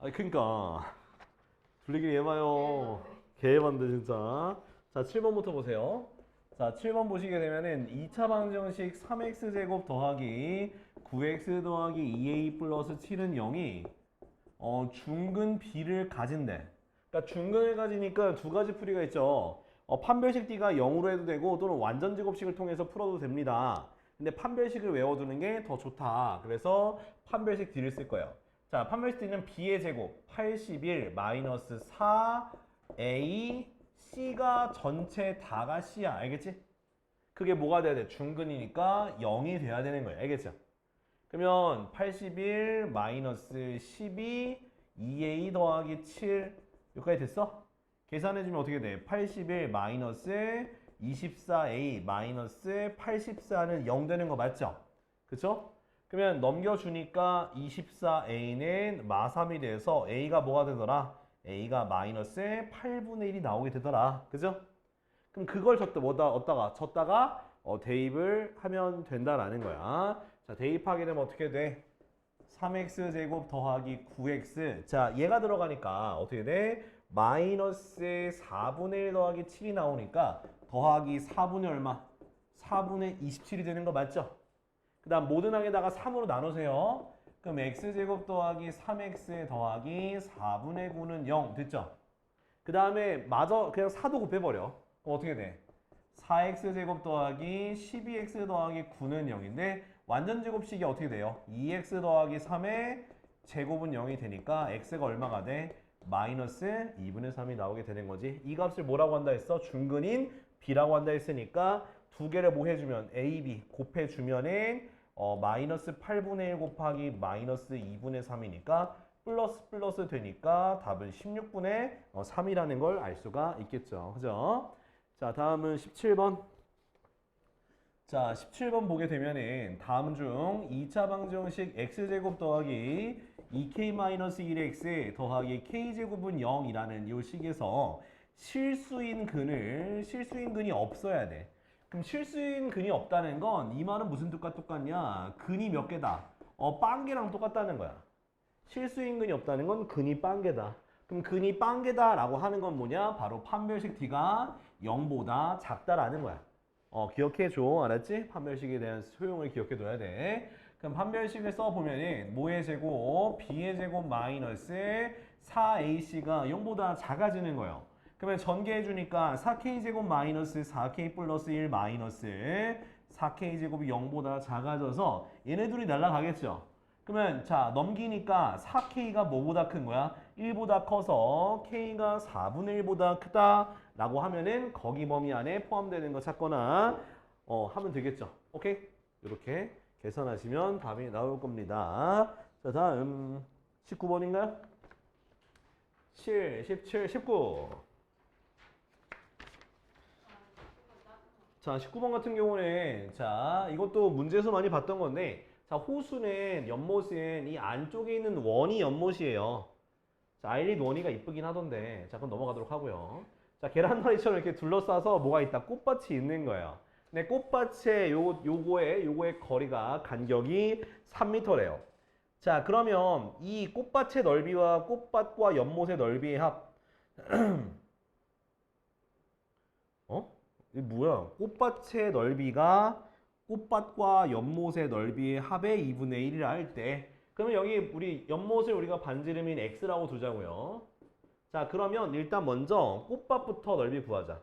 아, 그니까. 불리기 해봐요. 대박이네. 개반대, 진짜. 자, 7번부터 보세요. 자, 7번 보시게 되면은 2차 방정식 3x제곱 더하기 9x 더하기 2a 플러스 7은 0이 중근 b를 가진대. 그러니까 중근을 가지니까 두 가지 풀이가 있죠. 판별식 d가 0으로 해도 되고 또는 완전 제곱식을 통해서 풀어도 됩니다. 근데 판별식을 외워두는 게 더 좋다. 그래서 판별식 d를 쓸 거예요. 자, 판별식 d는 b의 제곱 81 마이너스 4a c가 전체 다가 c야. 알겠지? 그게 뭐가 돼야 돼? 중근이니까 0이 돼야 되는 거예요. 알겠죠? 그러면 81 마이너스 12 2a 더하기 7 여기까지 됐어? 계산해주면 어떻게 돼? 81 마이너스 24a 마이너스 84는 0 되는 거 맞죠? 그쵸? 그러면 넘겨주니까 24a는 마3이 돼서 a가 뭐가 되더라? a가 마이너스 8분의 1이 나오게 되더라. 그죠? 그럼 그걸 줬다가 대입을 하면 된다라는 거야. 자, 대입하게 되면 어떻게 돼? 3x제곱 더하기 9x. 자, 얘가 들어가니까 어떻게 돼? 마이너스 4분의 1 더하기 7이 나오니까 더하기 4분의 얼마? 4분의 27이 되는 거 맞죠? 그 다음 모든 항에다가 3으로 나누세요. 그럼 x제곱 더하기 3x 더하기 4분의 9는 0 됐죠? 그 다음에 마저 그냥 4도 곱해버려. 그럼 어떻게 돼? 4x제곱 더하기 12x 더하기 9는 0인데 완전 제곱식이 어떻게 돼요? 2x 더하기 3의 제곱은 0이 되니까 x가 얼마가 돼? 마이너스 2분의 3이 나오게 되는 거지. 이 값을 뭐라고 한다 했어? 중근인 b라고 한다 했으니까 두 개를 뭐 해주면 a, b 곱해주면은 마이너스 8분의 1 곱하기 마이너스 2분의 3이니까 플러스 되니까 답은 16분의 3이라는 걸 알 수가 있겠죠. 그죠? 자, 다음은 17번. 자, 17번 보게 되면은 다음 중 2차 방정식 x제곱 더하기 2k-1x 더하기 k제곱은 0이라는 이 식에서 실수인 근이 없어야 돼. 그럼 실수인 근이 없다는 건 이 말은 무슨 뜻과 똑같냐? 근이 몇 개다? 빵개랑 똑같다는 거야. 실수인 근이 없다는 건 근이 빵개다. 그럼 근이 빵개다라고 하는 건 뭐냐? 바로 판별식 d가 0보다 작다라는 거야. 기억해줘. 알았지? 판별식에 대한 소용을 기억해둬야 돼. 그럼 판별식을 써보면은 뭐의 제곱, b의 제곱 마이너스 4ac가 0보다 작아지는 거예요. 그러면 전개해주니까 4k제곱 마이너스 4k 플러스 1 마이너스 4k제곱이 0보다 작아져서 얘네 둘이 날아가겠죠. 그러면 자 넘기니까 4k가 뭐보다 큰 거야? 1보다 커서 k가 4분의 1보다 크다 라고 하면은 거기 범위 안에 포함되는 거 찾거나 하면 되겠죠. 오케이? 이렇게 계산하시면 답이 나올 겁니다. 자, 다음 19번인가요? 7, 17, 19. 자, 19번 같은 경우는 자, 이것도 문제에서 많이 봤던 건데 자, 호수는 연못은 이 안쪽에 있는 원이 연못이에요. 자, 아일린 원이가 이쁘긴 하던데 자, 그럼 넘어가도록 하고요. 자, 계란말이처럼 이렇게 둘러싸서 뭐가 있다? 꽃밭이 있는 거예요. 근데 꽃밭의 요거의 거리가 간격이 3m래요. 자, 그러면 이 꽃밭의 넓이와 꽃밭과 연못의 넓이의 합 이게 뭐야? 꽃밭의 넓이가 꽃밭과 연못의 넓이의 합의 2분의 1이라 할 때 그러면 여기 우리 연못을 우리가 반지름인 x라고 두자고요. 자, 그러면 일단 먼저 꽃밭부터 넓이 구하자.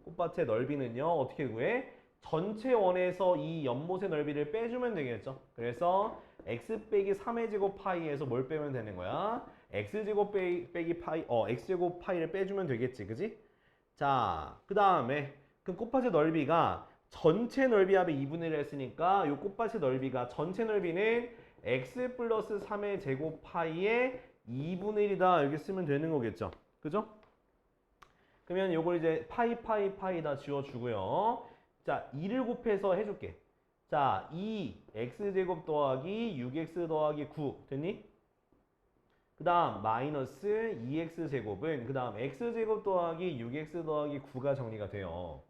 꽃밭의 넓이는요. 어떻게 구해? 전체 원에서 이 연못의 넓이를 빼주면 되겠죠. 그래서 x 빼기 3의 제곱 파이에서 뭘 빼면 되는 거야? x제곱 빼기 파이, x제곱 파이를 빼주면 되겠지. 그지? 자, 그 다음에 그 꽃밭의 넓이가 전체 넓이 합의 2분의 1을 했으니까 이 꽃밭의 넓이가 전체 넓이는 x 플러스 3의 제곱 파이의 2분의 1이다 이렇게 쓰면 되는 거겠죠. 그죠? 그러면 이걸 이제 파이 다 지워주고요. 자, 2를 곱해서 해줄게. 자, 2x제곱 더하기 6x 더하기 9 됐니? 그 다음 마이너스 2x제곱은 그 다음 x제곱 더하기 6x 더하기 9가 정리가 돼요.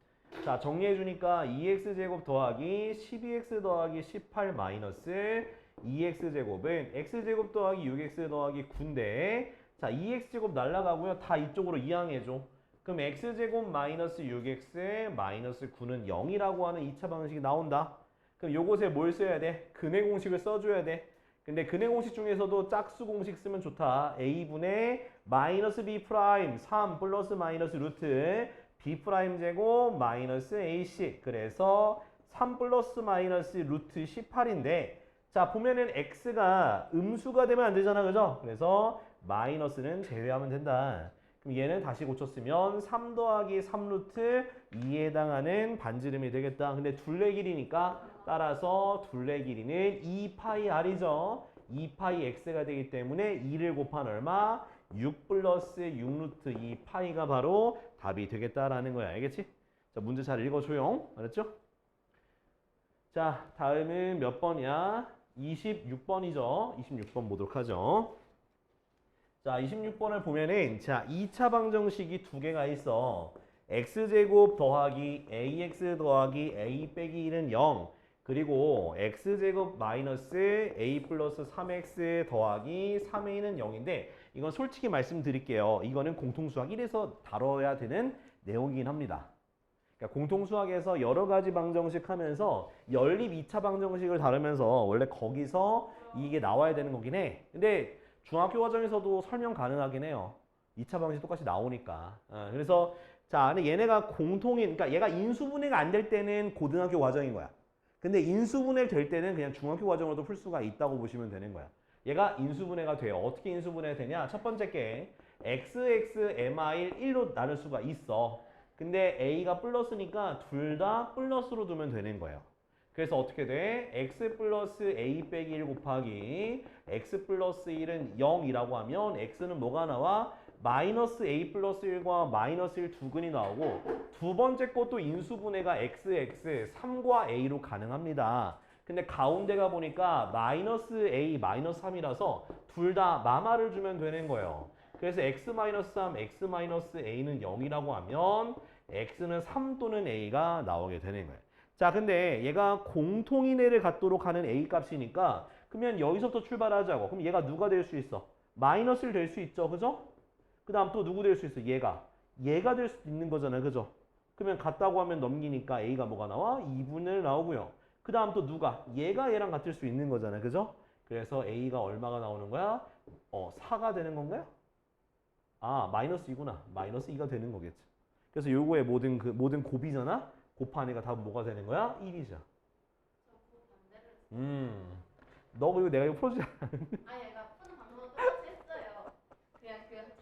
자, 정리해주니까 2x제곱 더하기 12x 더하기 18 마이너스 2x제곱은 x제곱 더하기 6x 더하기 9인데 자 2x제곱 날라가고요. 다 이쪽으로 이항해줘. 그럼 x제곱 마이너스 6x 마이너스 9는 0이라고 하는 2차 방식이 나온다. 그럼 요것에 뭘 써야 돼? 근해 공식을 써줘야 돼. 근데 근해 공식 중에서도 짝수 공식 쓰면 좋다. a분의 마이너스 b 프라임 3 플러스 마이너스 루트 b 프라임 제곱 마이너스 ac. 그래서 3 플러스 마이너스 루트 18인데 자 보면은 x가 음수가 되면 안 되잖아. 그죠? 그래서 마이너스는 제외하면 된다. 그럼 얘는 다시 고쳤으면 3 더하기 3 루트 2에 해당하는 반지름이 되겠다. 근데 둘레 길이니까 따라서 둘레 길이는 2파이 r이죠. 2파이 x가 되기 때문에 2를 곱한 얼마? 6 플러스 6 루트 2파이가 바로 답이 되겠다라는 거야. 알겠지? 자, 문제 잘 읽어줘요. 알았죠? 자, 다음은 몇 번이야? 26번이죠. 26번 보도록 하죠. 자, 26번을 보면은 자, 2차 방정식이 두 개가 있어. x제곱 더하기 ax 더하기 a 빼기 1은 0. 그리고 x제곱 마이너스 a 플러스 3x 더하기 3a는 0인데 이건 솔직히 말씀드릴게요. 이거는 공통수학 1에서 다뤄야 되는 내용이긴 합니다. 그러니까 공통수학에서 여러 가지 방정식 하면서 연립 2차 방정식을 다루면서 원래 거기서 이게 나와야 되는 거긴 해. 근데 중학교 과정에서도 설명 가능하긴 해요. 2차 방정식 똑같이 나오니까. 그래서 자, 근데 얘네가 공통인, 그러니까 얘가 인수분해가 안 될 때는 고등학교 과정인 거야. 근데 인수분해 될 때는 그냥 중학교 과정으로도 풀 수가 있다고 보시면 되는 거야. 얘가 인수분해가 돼요. 어떻게 인수분해가 되냐? 첫 번째 게 xx mil 1로 나눌 수가 있어. 근데 a가 플러스니까 둘 다 플러스로 두면 되는 거예요. 그래서 어떻게 돼? x 플러스 a 빼기 1 곱하기 x 플러스 1은 0이라고 하면 x는 뭐가 나와? 마이너스 a 플러스 1과 마이너스 1 두 근이 나오고 두 번째 것도 인수분해가 xx 3과 a로 가능합니다. 근데 가운데가 보니까 마이너스 a 마이너스 3이라서 둘 다 마마를 주면 되는 거예요. 그래서 x 마이너스 3, x 마이너스 a는 0이라고 하면 x는 3 또는 a가 나오게 되는 거예요. 자, 근데 얘가 공통인해를 갖도록 하는 a 값이니까 그러면 여기서부터 출발하자고. 그럼 얘가 누가 될 수 있어? 마이너스를 될 수 있죠. 그죠? 그 다음 또 누구 될 수 있어? 얘가 될 수 있는 거잖아요. 그죠? 그러면 같다고 하면 넘기니까 a가 뭐가 나와? 2분의 나오고요. 그 다음 또 누가? 얘가 얘랑 같을 수 있는 거잖아요. 그죠? 그래서 a가 얼마가 나오는 거야? 4가 되는 건가요? 아, 마이너스 2구나. 마이너스 2가 되는 거겠지. 그래서 요거의 모든 곱이잖아? 곱한 애가 답은 뭐가 되는 거야? 1이죠. 너 이거 내가 이거 풀어주지 않아? 아니 얘가 푸는 방법은 똑같이 했어요. 그냥 잘못한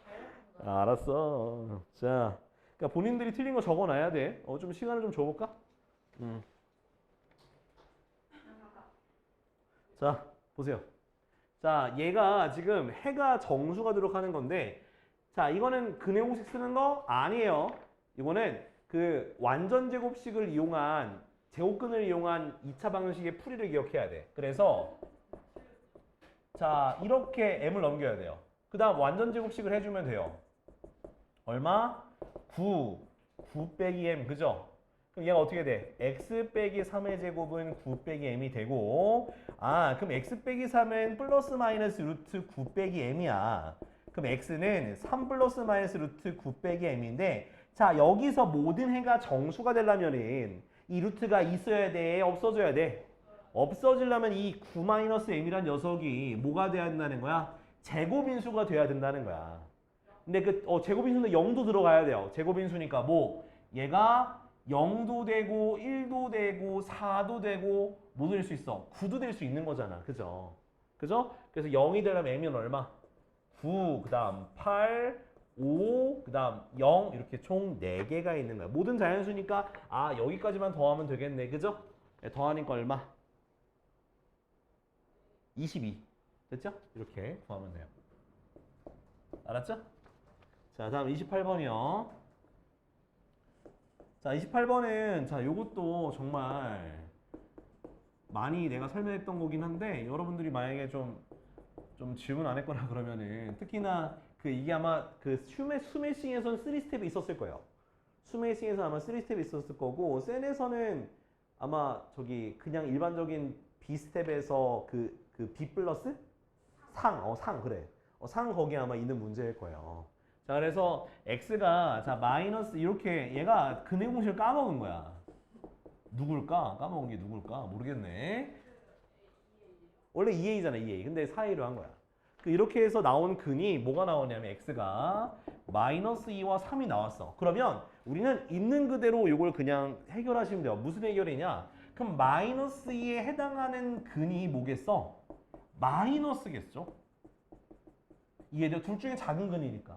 거야. 알았어. 자, 그러니까 본인들이 틀린 거 적어놔야 돼. 좀 시간을 좀 줘볼까? 자, 보세요. 자, 얘가 지금 해가 정수가 들어가는 건데 자, 이거는 근해 공식 쓰는 거 아니에요. 이거는 그 완전 제곱식을 이용한 제곱근을 이용한 2차 방정식의 풀이를 기억해야 돼. 그래서 자, 이렇게 m을 넘겨야 돼요. 그 다음 완전 제곱식을 해주면 돼요. 얼마? 9 빼기 m, 그죠? 그럼 얘가 어떻게 돼? x 빼기 3의 제곱은 9 빼기 m이 되고 그럼 x 빼기 3은 플러스 마이너스 루트 9 빼기 m이야. 그럼 x는 3 플러스 마이너스 루트 9 빼기 m인데 자, 여기서 모든 해가 정수가 되려면은 이 루트가 있어야 돼? 없어져야 돼? 없어지려면 이 9 마이너스 m이란 녀석이 뭐가 돼야 된다는 거야? 제곱인수가 돼야 된다는 거야. 근데 그 제곱인수는 0도 들어가야 돼요. 제곱인수니까 뭐 얘가 0도 되고 1도 되고 4도 되고 뭐 될 수 있어? 9도 될 수 있는 거잖아. 그죠? 그죠? 그래서 0이 되려면 m은 얼마? 9, 그 다음 8, 5, 그 다음 0 이렇게 총 4개가 있는 거야. 모든 자연수니까 여기까지만 더하면 되겠네. 그죠? 더하니까 얼마? 22. 됐죠? 이렇게 더하면 돼요. 알았죠? 자, 다음 28번이요. 자, 28번은 자, 요것도 정말 많이 내가 설명했던 거긴 한데 여러분들이 만약에 좀 질문 안 했거나 그러면은 특히나 이게 아마 수매싱에서는 3스텝이 있었을 거예요. 수매싱에서 아마 3스텝이 있었을 거고 센에서는 아마 그냥 일반적인 B스텝에서 그 B 플러스 상 그래. 상 거기 아마 있는 문제일 거예요. 자, 그래서 x가 자 마이너스 이렇게 얘가 근해 공식을 까먹은 거야. 누굴까? 까먹은 게 누굴까? 모르겠네. 원래 2a잖아, 2a. 근데 4a로 한 거야. 이렇게 해서 나온 근이 뭐가 나오냐면 x가 마이너스 2와 3이 나왔어. 그러면 우리는 있는 그대로 이걸 그냥 해결하시면 돼요. 무슨 해결이냐? 그럼 마이너스 2에 해당하는 근이 뭐겠어? 마이너스겠죠? 이해돼요? 둘 중에 작은 근이니까.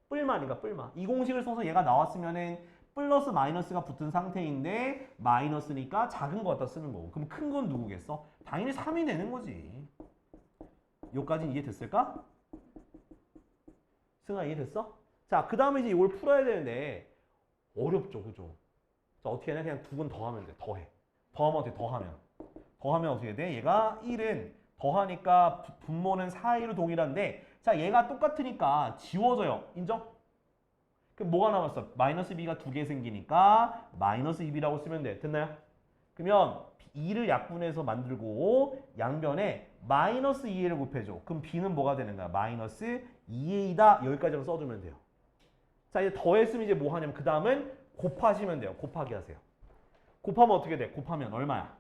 뿔마니까 뿔마. 이 공식을 써서 얘가 나왔으면은 플러스 마이너스가 붙은 상태인데 마이너스니까 작은 거 갖다 쓰는 거고. 그럼 큰 건 누구겠어? 당연히 3이 되는 거지. 여기까지는 이해됐을까? 승아 이해됐어? 자, 그 다음에 이제 이걸 풀어야 되는데 어렵죠, 그죠? 자, 어떻게 하냐? 그냥 두 근 더하면 돼. 더해. 더하면 어떻게 더하면? 더하면 어떻게 돼? 얘가 1은 더하니까 분모는 4a로 동일한데 자, 얘가 똑같으니까 지워져요. 인정? 그럼 뭐가 남았어? 마이너스 b가 두 개 생기니까 마이너스 2b라고 쓰면 돼. 됐나요? 그러면 2를 약분해서 만들고 양변에 마이너스 2a를 곱해줘. 그럼 b는 뭐가 되는 거야? 마이너스 2a다. 여기까지만 써주면 돼요. 자, 이제 더했으면 이제 뭐 하냐면 그 다음은 곱하시면 돼요. 곱하기 하세요. 곱하면 어떻게 돼? 곱하면 얼마야?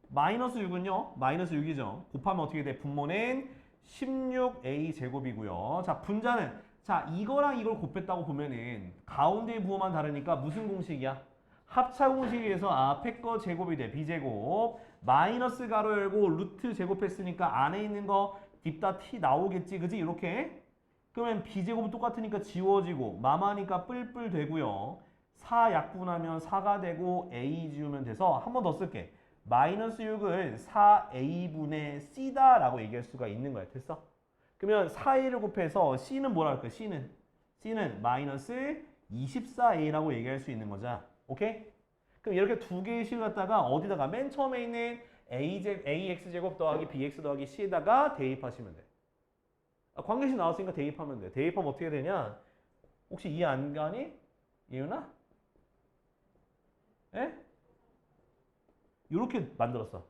마이너스 6은요? 마이너스 6이죠. 곱하면 어떻게 돼? 분모는 16a 제곱이고요. 자, 분자는 자, 이거랑 이걸 곱했다고 보면은 가운데의 부호만 다르니까 무슨 공식이야? 합차 공식에서 앞에 거 제곱이 돼. b제곱 마이너스 가로 열고 루트 제곱했으니까 안에 있는 거 딥다 t 나오겠지. 그지? 이렇게 그러면 b제곱은 똑같으니까 지워지고 마마니까 뿔뿔 되고요. 4 약분하면 4가 되고 a 지우면 돼서 한 번 더 쓸게. 마이너스 6을 4a분의 c다라고 얘기할 수가 있는 거야. 됐어? 그러면 4a를 곱해서 c는 뭐라 할까? c는 마이너스 24a라고 얘기할 수 있는 거죠. 오케이? 그럼 이렇게 두 개의 식을 갖다가 어디다가 맨 처음에 있는 ax제곱 더하기 bx 더하기 c에다가 대입하시면 돼. 관계식 나왔으니까 대입하면 돼. 대입하면 어떻게 되냐? 혹시 이해 안 가니? 예윤아? 예? 이렇게 만들었어.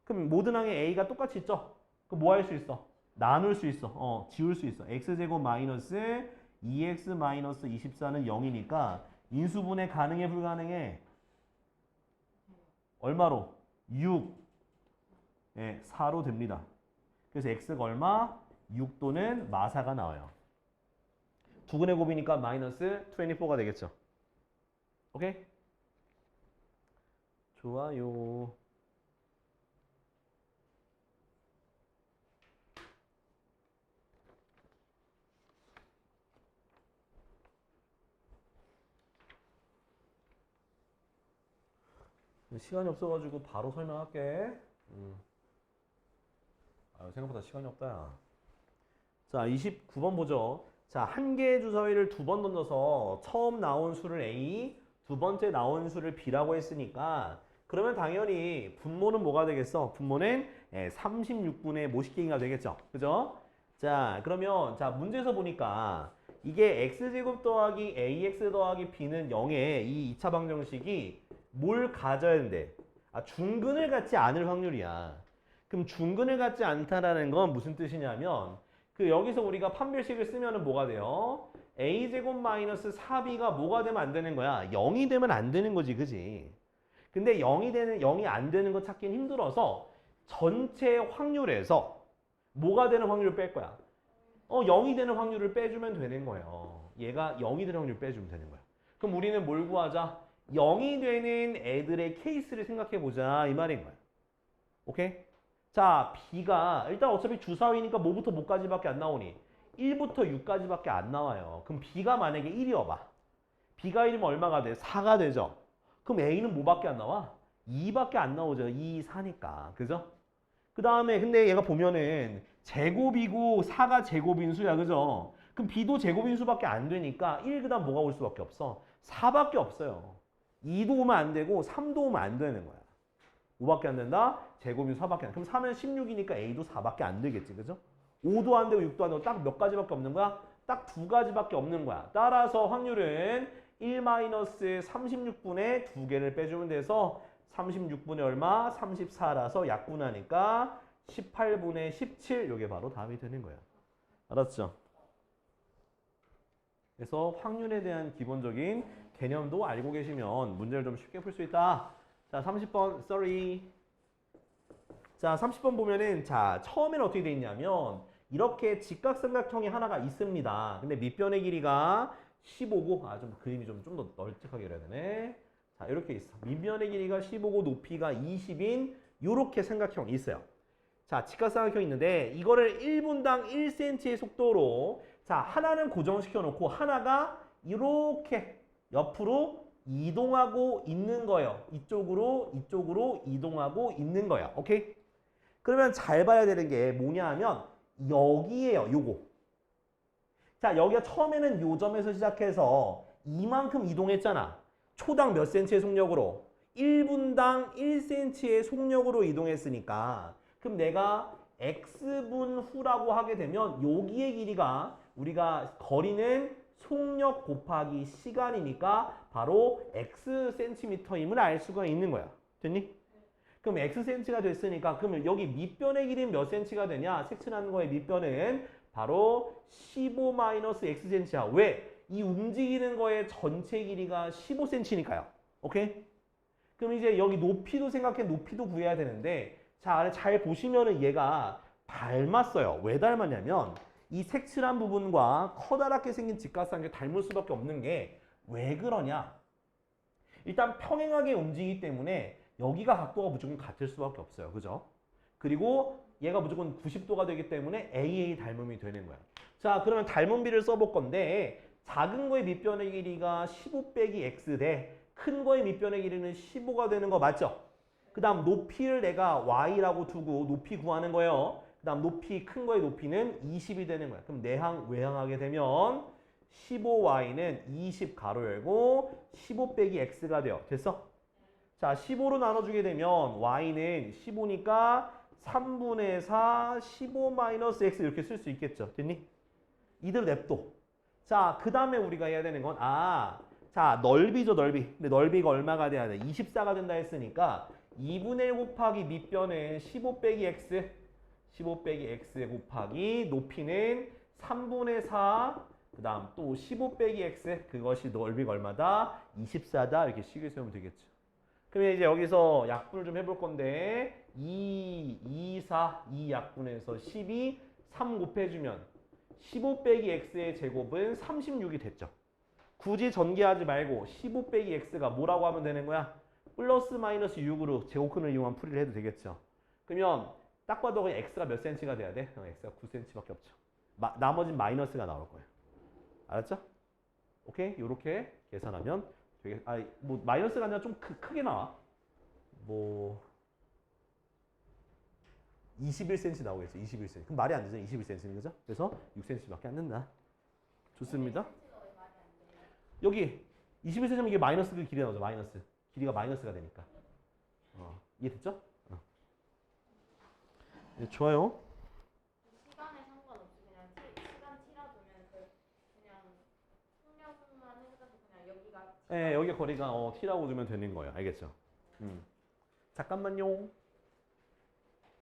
그럼 모든 항에 a가 똑같이 있죠? 그럼 뭐 할 수 있어? 나눌 수 있어. 지울 수 있어. x제곱 마이너스 2x 마이너스 24는 0이니까 인수분해 가능해 불가능해? 얼마로? 6. 예, 4로 됩니다. 그래서 x가 얼마? 6 또는 마사가 나와요. 두근의 곱이니까 마이너스 24가 되겠죠. 오케이? 좋아요. 시간이 없어가지고 바로 설명할게. 생각보다 시간이 없다. 야. 자, 29번 보죠. 자, 한 개의 주사위를 두 번 던져서 처음 나온 수를 A, 두 번째 나온 수를 B라고 했으니까 그러면 당연히 분모는 뭐가 되겠어? 분모는 36분의 모식계기가 되겠죠. 그죠? 자, 그러면 자, 문제에서 보니까 이게 x제곱 더하기 ax 더하기 b는 0의 이 2차 방정식이 뭘 가져야 되는데? 중근을 갖지 않을 확률이야. 그럼 중근을 갖지 않다라는 건 무슨 뜻이냐면 여기서 우리가 판별식을 쓰면은 뭐가 돼요? a제곱 마이너스 4b가 뭐가 되면 안 되는 거야? 0이 되면 안 되는 거지, 그지? 근데 0이 안 되는 거 찾기는 힘들어서 전체 확률에서 뭐가 되는 확률을 뺄 거야? 0이 되는 확률을 빼주면 되는 거예요. 얘가 0이 되는 확률을 빼주면 되는 거야. 그럼 우리는 뭘 구하자? 0이 되는 애들의 케이스를 생각해보자 이 말인 거야. 오케이? 자, B가 일단 어차피 주사위니까 뭐부터 뭐까지밖에 안 나오니? 1부터 6까지밖에 안 나와요. 그럼 B가 만약에 1이어봐. B가 1이면 얼마가 돼? 4가 되죠? 그럼 A는 뭐밖에 안 나와? 2밖에 안 나오죠. 2, 4니까. 그죠? 그 다음에 근데 얘가 보면은 제곱이고 4가 제곱인 수야. 그죠? 그럼 B도 제곱인 수밖에 안 되니까 1 그 다음 뭐가 올 수밖에 없어? 4밖에 없어요. 2도 오면 안 되고 3도 오면 안 되는 거야. 5밖에 안 된다? 제곱인 4밖에 안 돼. 그럼 3은 16이니까 A도 4밖에 안 되겠지. 그죠? 5도 안 되고 6도 안 되고 딱 몇 가지밖에 없는 거야? 딱 두 가지밖에 없는 거야. 따라서 확률은 1-36분의 두 개를 빼주면 돼서 36분의 얼마? 34라서 약분하니까 18분의 17 요게 바로 답이 되는 거야. 알았죠? 그래서 확률에 대한 기본적인 개념도 알고 계시면 문제를 좀 쉽게 풀 수 있다. 자, 30번, sorry. 자, 30번 보면은, 자, 처음에는 어떻게 돼 있냐면, 이렇게 직각삼각형이 하나가 있습니다. 근데 밑변의 길이가 15고, 좀 그림이 좀 더 널찍하게 그려야 되네. 자, 이렇게 있어. 밑변의 길이가 15고, 높이가 20인, 요렇게 삼각형이 있어요. 자, 직각삼각형이 있는데, 이거를 1분당 1cm의 속도로, 자, 하나는 고정시켜 놓고, 하나가 이렇게 옆으로 이동하고 있는 거예요. 이쪽으로 이동하고 있는 거야. 오케이? 그러면 잘 봐야 되는 게 뭐냐 하면 여기에요. 요거. 자, 여기가 처음에는 요 점에서 시작해서 이만큼 이동했잖아. 초당 몇 cm의 속력으로? 1분당 1cm의 속력으로 이동했으니까 그럼 내가 x분 후라고 하게 되면 여기의 길이가 우리가 거리는 속력 곱하기 시간이니까 바로 xcm임을 알 수가 있는 거야. 됐니? 그럼 xcm가 됐으니까 그러면 여기 밑변의 길이는 몇 cm가 되냐? 색칠하는 거의 밑변은 바로 15-xcm야. 왜? 이 움직이는 거의 전체 길이가 15cm니까요. 오케이? 그럼 이제 여기 높이도 생각해 높이도 구해야 되는데 자, 잘 보시면은 얘가 닮았어요. 왜 닮았냐면 이 색칠한 부분과 커다랗게 생긴 직각삼각형이 닮을 수밖에 없는 게 왜 그러냐? 일단 평행하게 움직이기 때문에 여기가 각도가 무조건 같을 수밖에 없어요. 그죠? 그리고 얘가 무조건 90도가 되기 때문에 AA 닮음이 되는 거야. 자, 그러면 닮은 비를 써볼 건데 작은 거의 밑변의 길이가 15 빼기 x 대 큰 거의 밑변의 길이는 15가 되는 거 맞죠? 그 다음 높이를 내가 y라고 두고 높이 구하는 거예요. 그 다음 높이, 큰 거의 높이는 20이 되는 거야. 그럼 내항, 외항하게 되면 15y는 20 가로 열고 15 빼기 x가 돼요. 됐어? 자, 15로 나눠주게 되면 y는 15니까 3분의 4, 15 마이너스 x 이렇게 쓸 수 있겠죠. 됐니? 이대로 냅둬. 자, 그 다음에 우리가 해야 되는 건 자, 넓이죠, 넓이. 근데 넓이가 얼마가 돼야 돼? 24가 된다 했으니까 2분의 1 곱하기 밑변은 15 빼기 x 15 빼기 x 곱하기 높이는 3분의 4 그 다음 또 15 빼기 x 그것이 넓이가 얼마다? 24다 이렇게 식을 세우면 되겠죠. 그러면 이제 여기서 약분을 좀 해볼 건데 2, 4, 2 약분해서 12, 3 곱해주면 15 빼기 x의 제곱은 36이 됐죠. 굳이 전개하지 말고 15 빼기 x가 뭐라고 하면 되는 거야? 플러스 마이너스 6으로 제곱근을 이용한 풀이를 해도 되겠죠. 그러면 딱 봐도 그냥 x가 몇 cm가 돼야 돼? x가 9cm밖에 없죠. 나머진 마이너스가 나올 거예요. 알았죠? 오케이? 요렇게 계산하면 되게 뭐 마이너스가 아니라 좀 크게 나와. 뭐 21cm 나오겠죠. 21cm. 그럼 말이 안 되죠. 21cm는 그죠? 그래서 6cm밖에 안 된다. 좋습니다. 여기 21cm면 이게 마이너스 그 길이 나오죠. 마이너스. 길이가 마이너스가 되니까. 이해됐죠? 네, 좋아요. 시간에 상관없이 그냥 시간 티라두면 그냥 속력만 해가지고 그냥 여기가 네, 여기 거리가 t라고 두면 되는 거예요. 알겠죠? 잠깐만요.